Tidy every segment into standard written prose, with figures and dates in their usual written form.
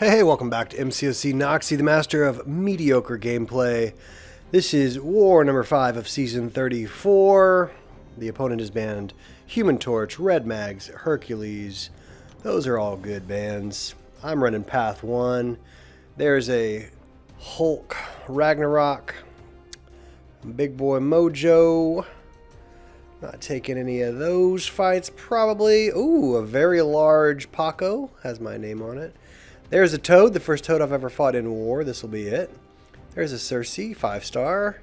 Hey, welcome back to MCOC Noxie, the master of mediocre gameplay. This is war number 5 of season 34. The opponent is banned Human Torch, Red Mags, Hercules. Those are all good bans. I'm running Path 1. There's a Hulk, Ragnarok, Big Boy Mojo. Not taking any of those fights, probably. Ooh, a very large Paco has my name on it. There's a Toad, the first Toad I've ever fought in war. This will be it. There's a Cersei, 5-star.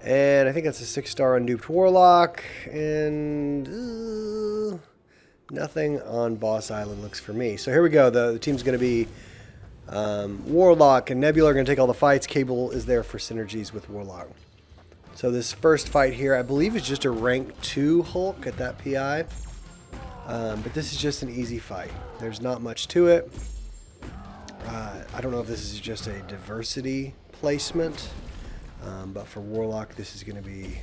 And I think that's a 6-star unduped Warlock. And nothing on Boss Island looks for me. So here we go. The team's going to be Warlock and Nebula are going to take all the fights. Cable is there for synergies with Warlock. So this first fight here, I believe, is just a rank 2 Hulk at that PI. But this is just an easy fight. There's not much to it. I don't know if this is just a diversity placement, but for Warlock, this is going to be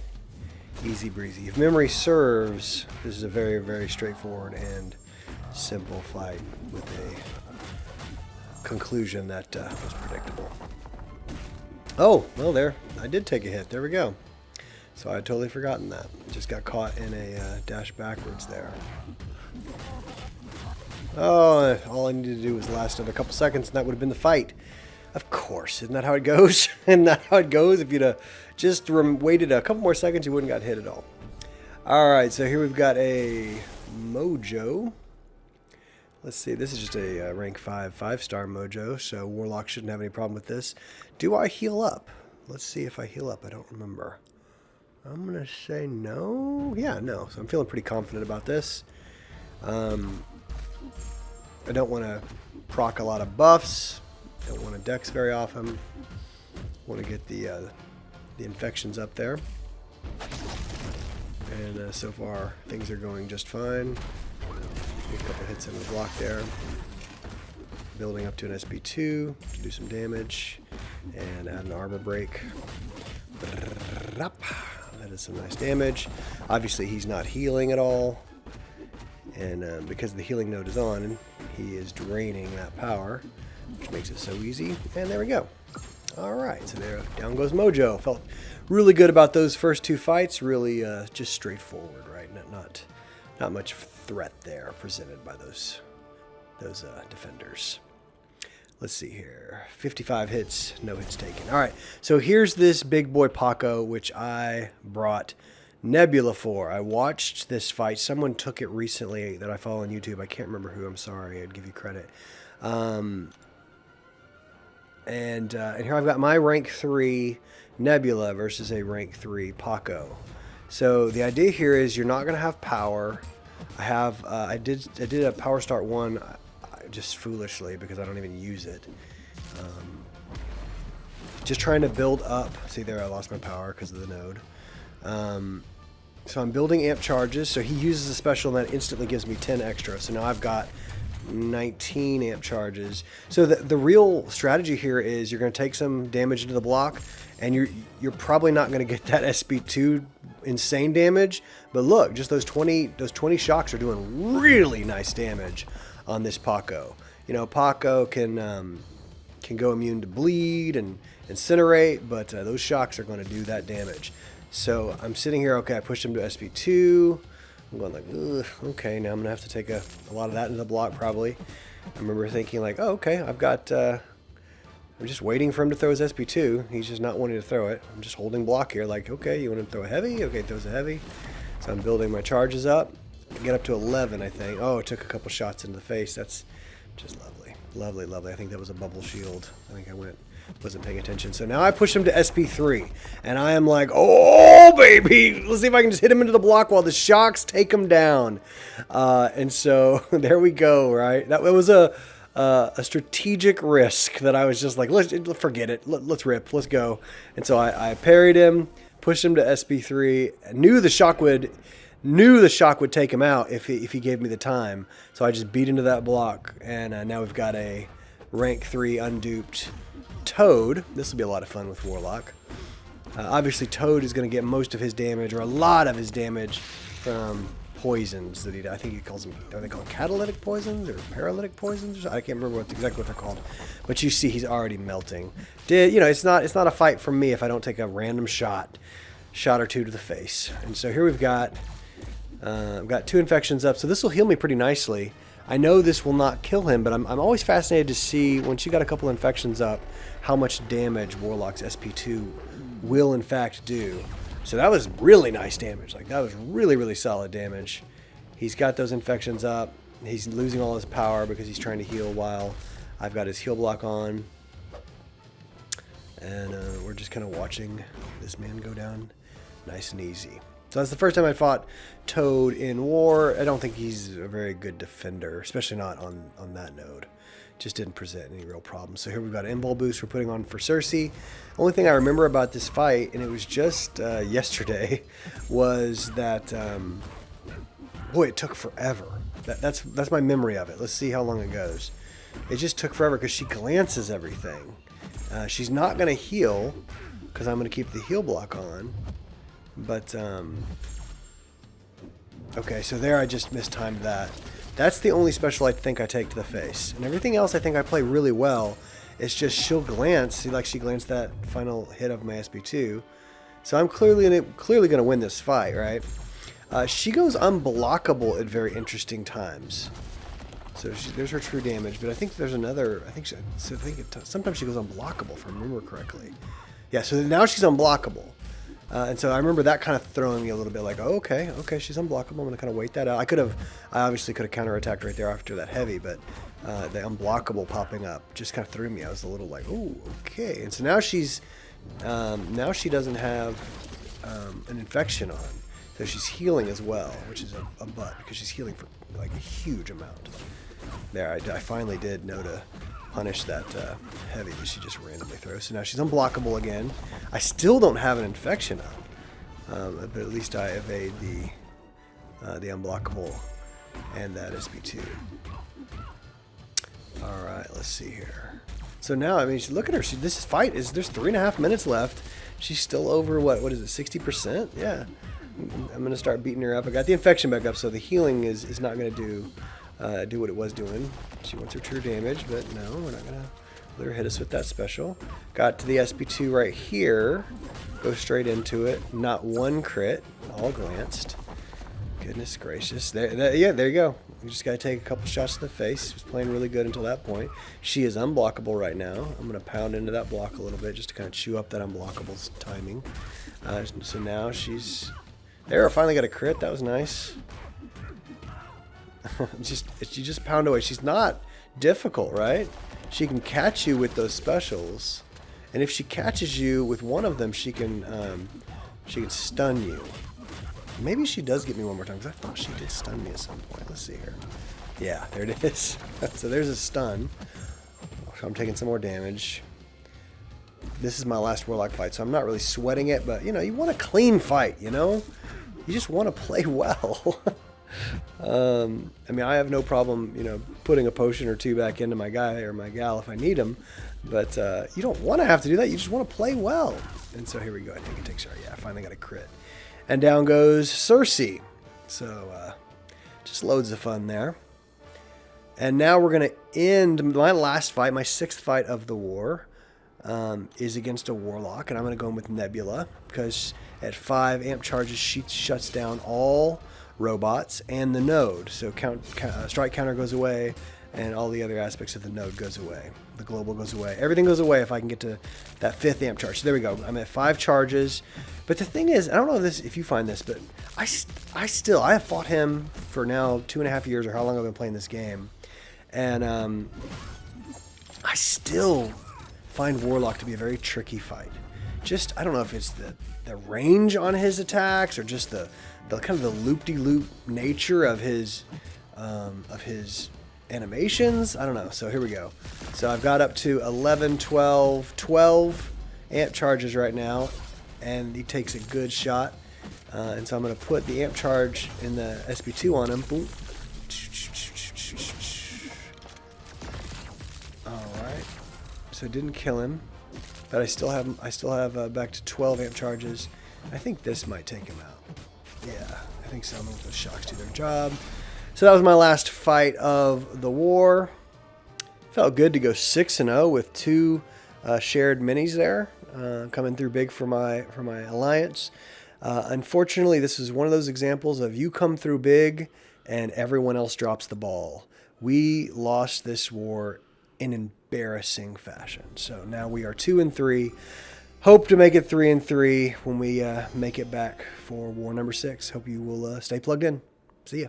easy breezy. If memory serves, this is a very, very straightforward and simple fight with a conclusion that was predictable. Oh, well, there. I did take a hit. There we go. So I had totally forgotten that. Just got caught in a dash backwards there. Oh, all I needed to do was last another couple seconds, and that would have been the fight. Of course. Isn't that how it goes? Isn't that how it goes? If you'd just waited a couple more seconds, you wouldn't got hit at all. All right, so here we've got a Mojo. Let's see. This is just a rank 5, 5-star Mojo, so Warlock shouldn't have any problem with this. Do I heal up? Let's see if I heal up. I don't remember. I'm going to say no. Yeah, no. So I'm feeling pretty confident about this. I don't want to proc a lot of buffs. Don't want to dex very often. Want to get the infections up there. And so far, things are going just fine. Get a couple hits in the block there. Building up to an SB2 to do some damage. And add an armor break. That is some nice damage. Obviously, he's not healing at all. And because the healing node is on, he is draining that power, which makes it so easy. And there we go. All right, so there, down goes Mojo. Felt really good about those first 2 fights. Really just straightforward, right? Not much threat there presented by those defenders. Let's see here. 55 hits, no hits taken. All right, so here's this big boy Paco, which I brought Nebula for. I watched this fight. Someone took it recently that I follow on YouTube. I can't remember who. I'm sorry. I'd give you credit. And here I've got my rank 3 Nebula versus a rank 3 Paco. So the idea here is you're not going to have power. I did a power start 1 just foolishly because I don't even use it. Just trying to build up. See there, I lost my power because of the node. So I'm building amp charges. So he uses a special and that instantly gives me 10 extra. So now I've got 19 amp charges. So the real strategy here is you're going to take some damage into the block, and you're probably not going to get that SB2 insane damage. But look, just those 20 shocks are doing really nice damage on this Paco. You know, Paco can go immune to bleed and incinerate, but those shocks are going to do that damage. So I'm sitting here, okay, I pushed him to SB2. I'm going like, ugh, okay, now I'm going to have to take a lot of that into the block probably. I remember thinking like, oh, okay, I'm just waiting for him to throw his SB2. He's just not wanting to throw it. I'm just holding block here like, okay, you want to throw a heavy? Okay, throws a heavy. So I'm building my charges up. Get up to 11, I think. Oh, it took a couple shots into the face. That's just lovely. Lovely, lovely. I think that was a bubble shield. I think wasn't paying attention. So now I push him to SP3, and I am like, oh, baby. Let's see if I can just hit him into the block while the shocks take him down. And so there we go, right? That was a strategic risk that I was just like, let's forget it. Let's rip. Let's go. And so I parried him, pushed him to SP3, knew the shock would take him out if he gave me the time. So I just beat into that block, and now we've got a rank 3 unduped Toad. This will be a lot of fun with Warlock. Obviously, Toad is going to get most of his damage, or a lot of his damage, from poisons that I think he calls them, are they called catalytic poisons or paralytic poisons? I can't remember exactly what they're called. But you see he's already melting. It's not a fight for me if I don't take a random shot or two to the face. And so here we've got 2 infections up. So this will heal me pretty nicely. I know this will not kill him, but I'm always fascinated to see, once you got a couple infections up, how much damage Warlock's SP2 will in fact do. So that was really nice damage. Like, that was really, really solid damage. He's got those infections up. He's losing all his power because he's trying to heal while I've got his heal block on. And we're just kind of watching this man go down nice and easy. So that's the first time I fought Toad in War. I don't think he's a very good defender, especially not on that node. Just didn't present any real problems. So here we've got an invul boost we're putting on for Cersei. Only thing I remember about this fight, and it was just yesterday, was that boy, it took forever. That's my memory of it. Let's see how long it goes. It just took forever because she glances everything. She's not going to heal because I'm going to keep the heal block on. But, okay, so there I just mistimed that. That's the only special I think I take to the face. And everything else I think I play really well. It's just she'll glance. See, like she glanced that final hit of my SB2. So I'm clearly going to win this fight, right? She goes unblockable at very interesting times. So there's her true damage. But I think there's another, sometimes she goes unblockable if I remember correctly. Yeah, so now she's unblockable. And so I remember that kind of throwing me a little bit like, oh, okay, she's unblockable. I'm going to kind of wait that out. I obviously could have counterattacked right there after that heavy, but the unblockable popping up just kind of threw me. I was a little like, oh, okay. And so now now she doesn't have an infection on. So she's healing as well, which is a butt because she's healing for like a huge amount. There, I finally did know to punish that heavy that she just randomly throws. So now she's unblockable again. I still don't have an infection up, but at least I evade the unblockable and that SB2. All right, let's see here. So now, I mean, look at her. This fight there's 3.5 minutes left. She's still over what is it, 60%? Yeah. I'm gonna start beating her up. I got the infection back up, so the healing is not gonna do what it was doing. She wants her true damage, but no, we're not gonna let her hit us with that special. Got to the SB2 right here. Go straight into it. Not one crit. All glanced. Goodness gracious. There you go. You just gotta take a couple shots to the face. She was playing really good until that point. She is unblockable right now. I'm gonna pound into that block a little bit just to kind of chew up that unblockable timing. So now she's there. I finally got a crit. That was nice. She just pound away. She's not difficult, right? She can catch you with those specials, and if she catches you with one of them, she can stun you. Maybe she does get me one more time because I thought she did stun me at some point. Let's see here. Yeah, there it is. So there's a stun. So I'm taking some more damage. This is my last Warlock fight, so I'm not really sweating it, but you know, you want a clean fight, you know? You just want to play well. I mean, I have no problem, you know, putting a potion or two back into my guy or my gal if I need them, but you don't want to have to do that. You just want to play well. And so here we go. I think it takes her. Yeah, I finally got a crit. And down goes Cersei. So just loads of fun there. And now we're going to end my last fight, my 6th fight of the war, is against a Warlock. And I'm going to go in with Nebula because at 5 amp charges, she shuts down all robots and the node. So strike counter goes away and all the other aspects of the node goes away. The global goes away. Everything goes away if I can get to that 5th amp charge. So there we go. I'm at 5 charges. But the thing is, I don't know if you find this, but I have fought him for now 2.5 years or how long I've been playing this game. And I still find Warlock to be a very tricky fight. Just, I don't know if it's the range on his attacks or just the kind of the loop-de-loop nature of his animations. I don't know. So here we go. So I've got up to 11, 12 amp charges right now, and he takes a good shot. And so I'm going to put the amp charge in the SB2 on him. Boom. All right. So it didn't kill him, but I still have back to 12 amp charges. I think this might take him out. Yeah, I think some of the shocks do their job. So that was my last fight of the war. Felt good to go 6-0 with 2 shared minis there, coming through big for my alliance. Unfortunately, this is one of those examples of you come through big and everyone else drops the ball. We lost this war in embarrassing fashion. So now we are 2-3. Hope to make it 3-3 when we make it back for war number 6. Hope you will stay plugged in. See ya.